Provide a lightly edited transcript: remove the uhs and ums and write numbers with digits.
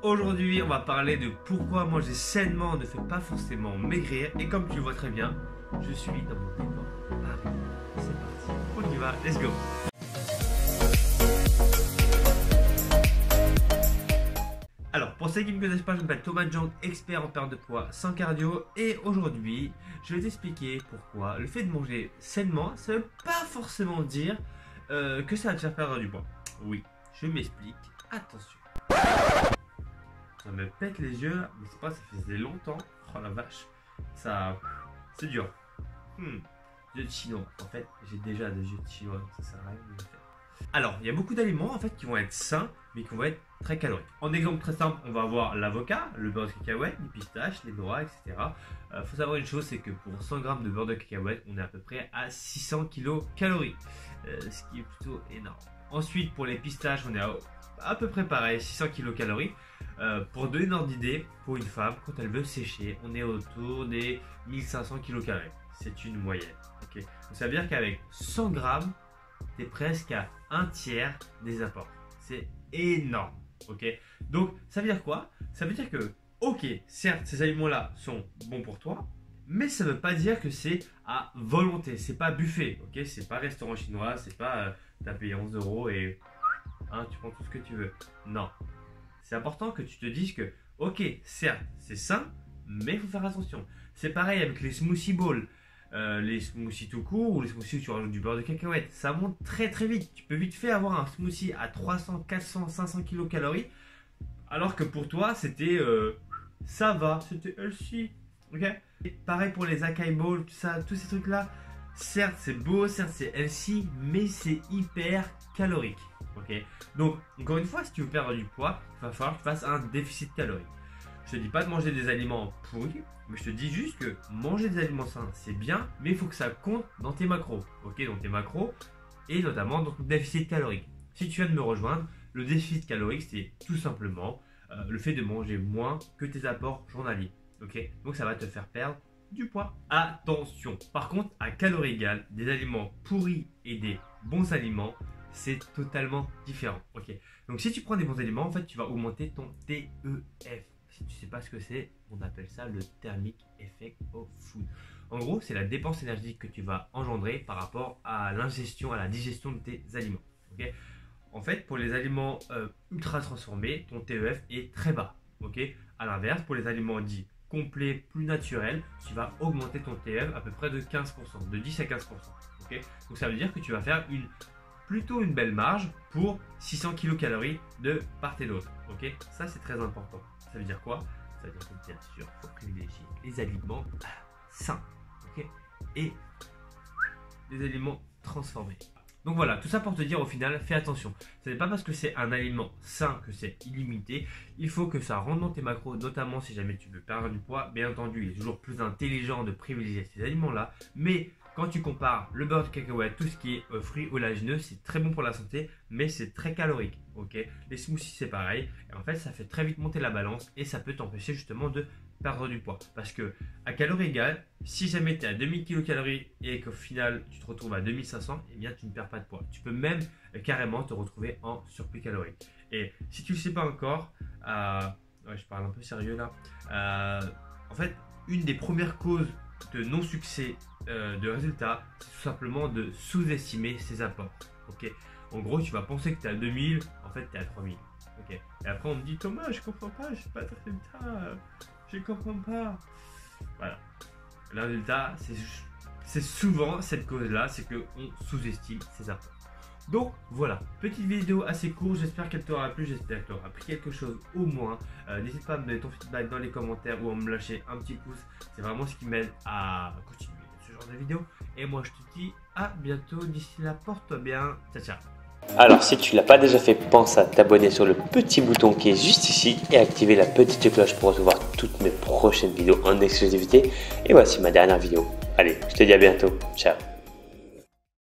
Aujourd'hui, on va parler de pourquoi manger sainement ne fait pas forcément maigrir. Et comme tu le vois très bien, je suis dans mon décor. Ah, c'est parti, on y va, let's go. Alors, pour ceux qui ne me connaissent pas, je m'appelle Thomas Jong, expert en perte de poids sans cardio. Et aujourd'hui, je vais t'expliquer pourquoi le fait de manger sainement, ça ne veut pas forcément dire que ça va te faire perdre du poids. Oui, je m'explique, attention. Ça me pète les yeux, mais c'est pas, ça faisait longtemps. Oh la vache, ça, c'est dur. Yeux de chinois. En fait, j'ai déjà des yeux de chinois, donc ça sert à rien de le faire. Alors, il y a beaucoup d'aliments en fait qui vont être sains, mais qui vont être très caloriques. En exemple très simple, on va avoir l'avocat, le beurre de cacahuète, les pistaches, les noix, etc. Faut savoir une chose, c'est que pour 100 g de beurre de cacahuète, on est à peu près à 600 kcal, ce qui est plutôt énorme. Ensuite, pour les pistaches, on est à peu près pareil, 600 kcal. Pour donner une ordre d'idée, pour une femme, quand elle veut sécher, on est autour des 1500 kcal. C'est une moyenne. Okay, donc ça veut dire qu'avec 100 g, tu es presque à un tiers des apports. C'est énorme. Okay, donc ça veut dire quoi? Ça veut dire que, ok, certes, ces aliments-là sont bons pour toi, mais ça ne veut pas dire que c'est à volonté. C'est pas buffet. Ok, c'est pas restaurant chinois, c'est pas t'as payé 11 € et tu prends tout ce que tu veux. Non. C'est important que tu te dises que, ok, certes, c'est sain, mais il faut faire attention. C'est pareil avec les smoothie bowls, les smoothies tout court ou les smoothies où tu rajoutes du beurre de cacahuète. Ça monte très très vite. Tu peux vite fait avoir un smoothie à 300, 400, 500 kcal, alors que pour toi, c'était ça va, c'était healthy. Ok. Et pareil pour les acai bowls, tout ça, tous ces trucs-là. Certes, c'est beau, certes, c'est healthy, mais c'est hyper calorique. Ok, donc encore une fois, si tu veux perdre du poids, il va falloir que tu fasses un déficit calorique. Je te dis pas de manger des aliments pourris, mais je te dis juste que manger des aliments sains, c'est bien, mais il faut que ça compte dans tes macros. Ok, dans tes macros et notamment dans ton déficit calorique. Si tu viens de me rejoindre, le déficit calorique, c'est tout simplement le fait de manger moins que tes apports journaliers. Ok, donc ça va te faire perdre du poids. Attention, par contre, à calories égales, des aliments pourris et des bons aliments, c'est totalement différent. Ok, donc si tu prends des bons aliments, en fait, tu vas augmenter ton TEF. Si tu sais pas ce que c'est, on appelle ça le thermic effect of food. En gros, c'est la dépense énergétique que tu vas engendrer par rapport à l'ingestion, à la digestion de tes aliments. Ok, en fait, pour les aliments ultra transformés, ton TEF est très bas. Ok, à l'inverse, pour les aliments dits complets, plus naturels, tu vas augmenter ton TEF à peu près de 15%, de 10 à 15%. Ok, donc ça veut dire que tu vas faire plutôt une belle marge pour 600 kcal de part et d'autre. Ok, ça c'est très important. Ça veut dire quoi? Ça veut dire que bien sûr, il faut privilégier les aliments sains, ok, et les aliments transformés. Donc voilà, tout ça pour te dire au final, fais attention. Ce n'est pas parce que c'est un aliment sain que c'est illimité. Il faut que ça rentre dans tes macros, notamment si jamais tu veux perdre du poids. Bien entendu, il est toujours plus intelligent de privilégier ces aliments-là. Mais quand tu compares le beurre de cacahuète, tout ce qui est fruits oléagineux, c'est très bon pour la santé, mais c'est très calorique. Okay, les smoothies, c'est pareil. Et en fait, ça fait très vite monter la balance et ça peut t'empêcher justement de perdre du poids. Parce que à calories égales, si jamais tu es à 2000 kcal et qu'au final tu te retrouves à 2500, eh bien tu ne perds pas de poids. Tu peux même carrément te retrouver en surplus calorique. Et si tu ne le sais pas encore, je parle un peu sérieux là, en fait, une des premières causes de non-succès de résultats, c'est tout simplement de sous-estimer ses apports. Ok, en gros, tu vas penser que tu es à 2000, en fait tu es à 3000. Ok, et après on me dit Thomas, je comprends pas, je n'ai pas de résultat. Je comprends pas. Voilà. Le résultat, c'est souvent cette cause-là, c'est qu'on sous-estime ses apports. Donc voilà, petite vidéo assez courte, j'espère qu'elle t'aura plu, j'espère que tu auras appris quelque chose au moins. N'hésite pas à me donner ton feedback dans les commentaires ou à me lâcher un petit pouce, c'est vraiment ce qui m'aide à continuer ce genre de vidéo. Et moi je te dis à bientôt, d'ici là, porte-toi bien, ciao ciao. Alors si tu ne l'as pas déjà fait, pense à t'abonner sur le petit bouton qui est juste ici et activer la petite cloche pour recevoir toutes mes prochaines vidéos en exclusivité. Et voici ma dernière vidéo. Allez, je te dis à bientôt. Ciao.